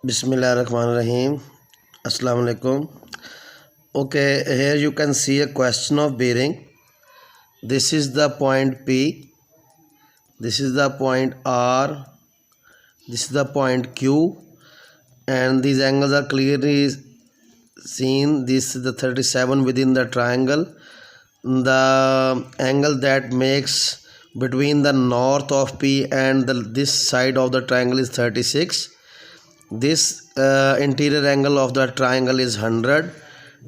Bismillahirrahmanirrahim. Assalamu alaikum. Okay, here you can see a question of bearing. This is the point P, this is the point R, this is the point Q, and these angles are clearly seen. This is the 37 within the triangle. The angle that makes between the north of P and this side of the triangle is 36. This interior angle of the triangle is 100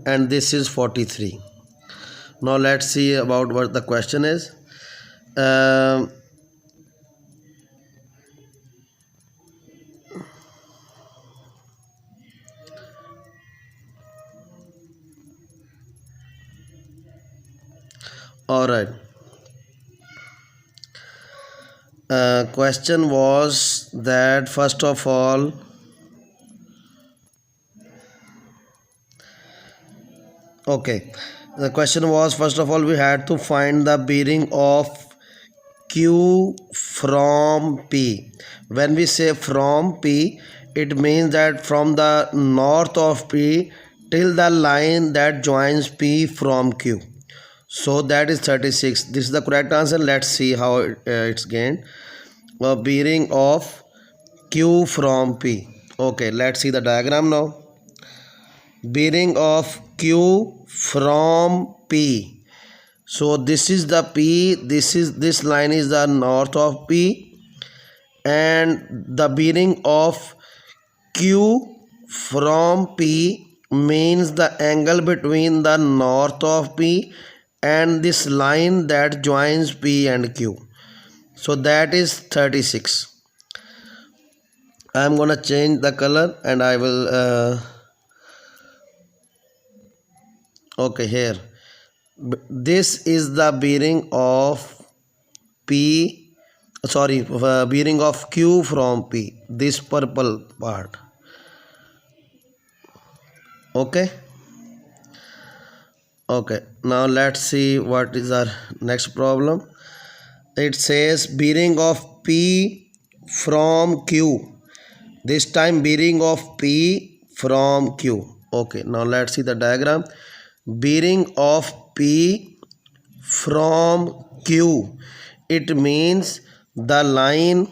and this is 43. Now let's see about what the question is. All right. Question was that first of all, okay, the question was first of all we had to find the bearing of Q from P. When we say from P, it means that from the north of P till the line that joins P from Q. So that is 36. This is the correct answer. Let's see how it's gained. A bearing of Q from P. Okay, let's see the diagram now. Bearing of Q from P. So this is the P, this line is the north of P, and the bearing of Q from P means the angle between the north of P and this line that joins P and Q. So that is 36. I am gonna change the color and I will okay, here this is the bearing of P, sorry, bearing of Q from P, this purple part. Okay, now let's see what is our next problem. It says bearing of P from Q, this time bearing of P from Q. Okay, now let's see the diagram. Bearing of P from Q, it means the line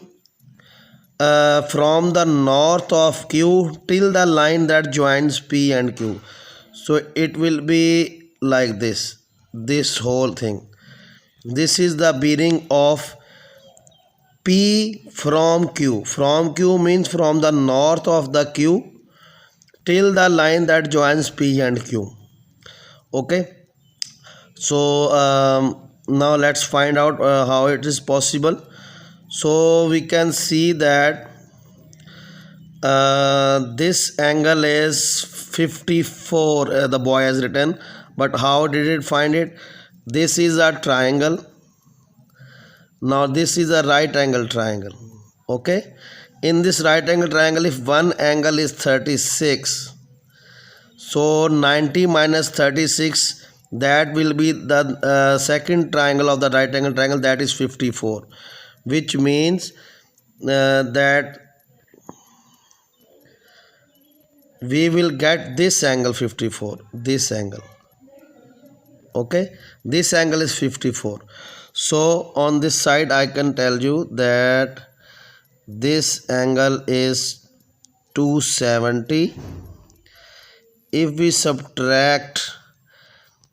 from the north of Q till the line that joins P and Q. So it will be like this whole thing. This is the bearing of P from Q. From Q means from the north of the Q till the line that joins P and Q. Okay, so now let's find out how it is possible. So we can see that this angle is 54, the boy has written, but how did it find it? This is a triangle. Now this is a right angle triangle. Okay, in this right angle triangle, if one angle is 36, so 90 minus 36, that will be the second triangle of the right angle triangle, that is 54, which means that we will get this angle 54, this angle. Okay, this angle is 54. So on this side I can tell you that this angle is 270. If we subtract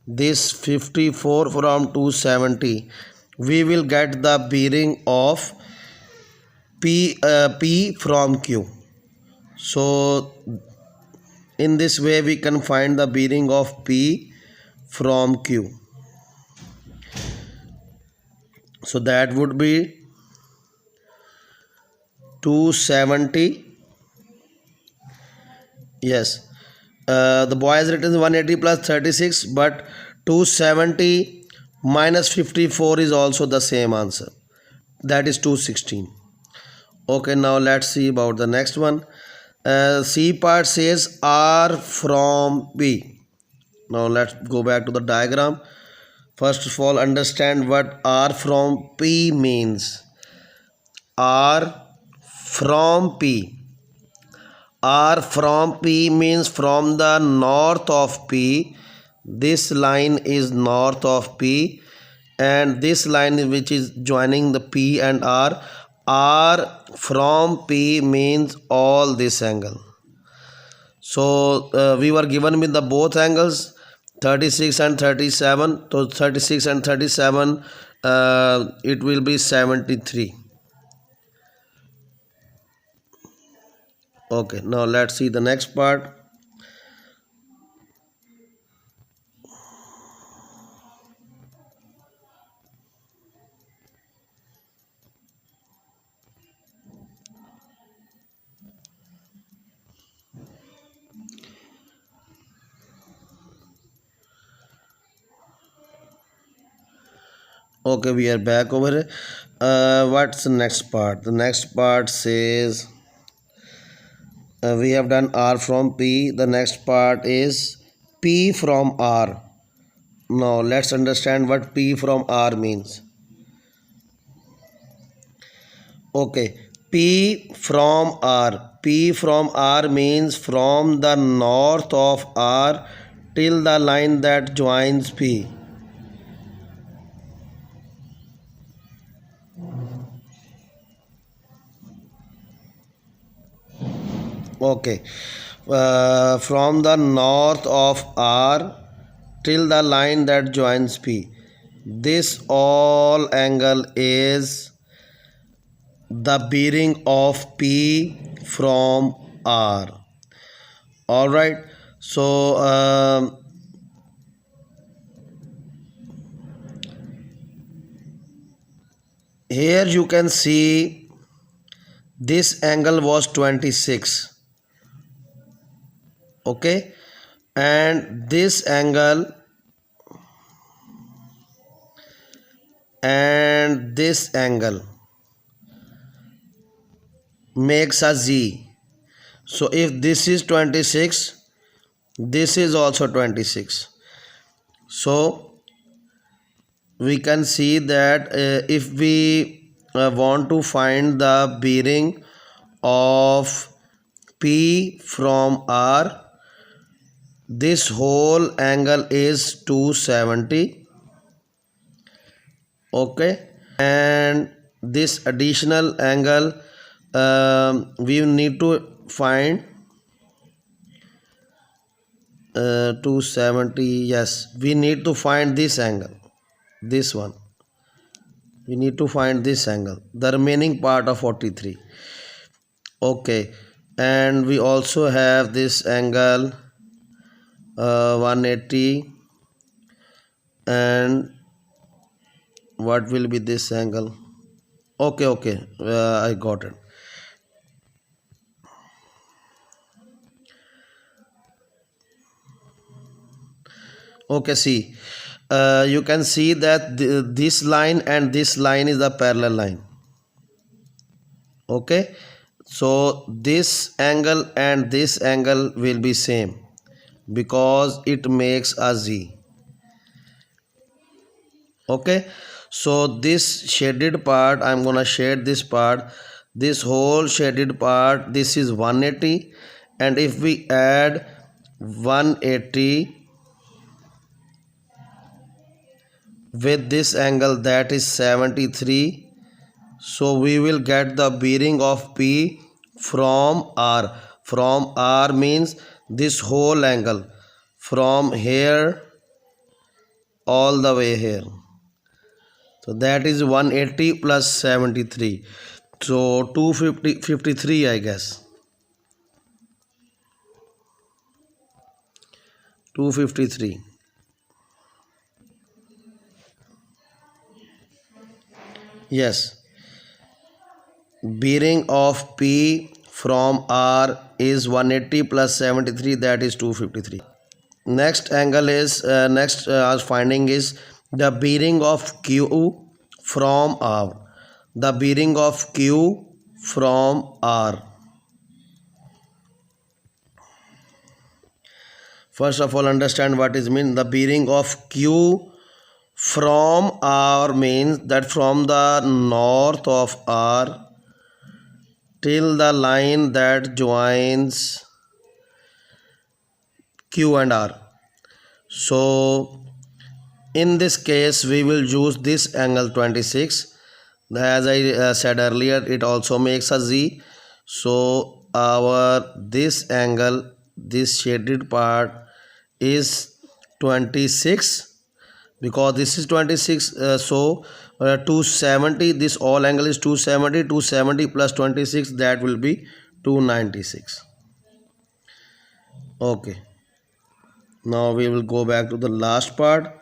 this 54 from 270, we will get the bearing of P from Q. So in this way we can find the bearing of P from Q. So that would be 270. Yes, the boy has written 180 plus 36, but 270 minus 54 is also the same answer, that is 216. Okay, now let's see about the next one. C part says R from B. Now let's go back to the diagram. First of all, understand what R from P means. R from P. R from P means from the north of P. This line is north of P, and this line which is joining the P and R from P means all this angle. So we were given with the both angles 36 and 37. So 36 and 37 it will be 73. Okay, now let's see the next part. Okay, we are back over here. What's the next part? The next part says we have done R from P. The next part is P from R. Now let's understand what P from R means. Okay, P from R. P from R means from the north of R till the line that joins P. Okay, from the north of R till the line that joins P. This all angle is the bearing of P from R. All right. So here you can see this angle was 26. Okay, and this angle and this angle makes a Z. So if this is 26, this is also 26. So we can see that if we want to find the bearing of P from R, this whole angle is 270. Okay, and this additional angle we need to find 270. Yes, we need to find this angle, this one. We need to find this angle, the remaining part of 43. Okay, and we also have this angle 180, and what will be this angle? Okay, I got it. Okay, see, you can see that this line and this line is a parallel line. Okay, so this angle and this angle will be same because it makes a Z. Okay, so this shaded part, I'm gonna shade this part, this whole shaded part, this is 180, and if we add 180 with this angle, that is 73, so we will get the bearing of P from R. From R means this whole angle from here all the way here. So that is 180 plus 73. So 53, I guess. 253. Yes. Bearing of P from R is 180 plus 73, that is 253. Next angle is our finding is the bearing of Q from R. The bearing of Q from R. First of all, understand what is mean. The bearing of Q from R means that from the north of R till the line that joins Q and R. So in this case we will use this angle 26. As I said earlier, it also makes a Z. So our this angle, this shaded part is 26, because this is 26. So 270, this all angle is 270. 270 plus 26, that will be 296. Okay, now we will go back to the last part.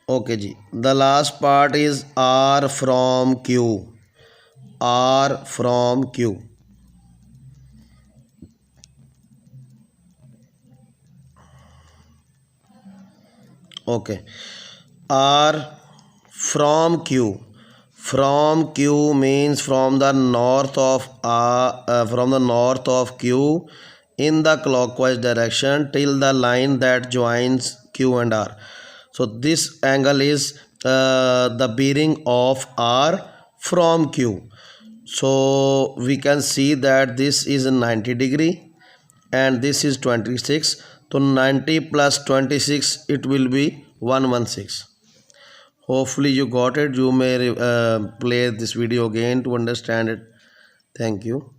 Okay ji, the last part is R from Q. R from Q. Okay, R from Q. From Q means from the north of Q in the clockwise direction till the line that joins Q and R. So this angle is the bearing of R from Q. So we can see that this is 90 degree and this is 26. So 90 plus 26, it will be 116. Hopefully you got it. You may play this video again to understand it. Thank you.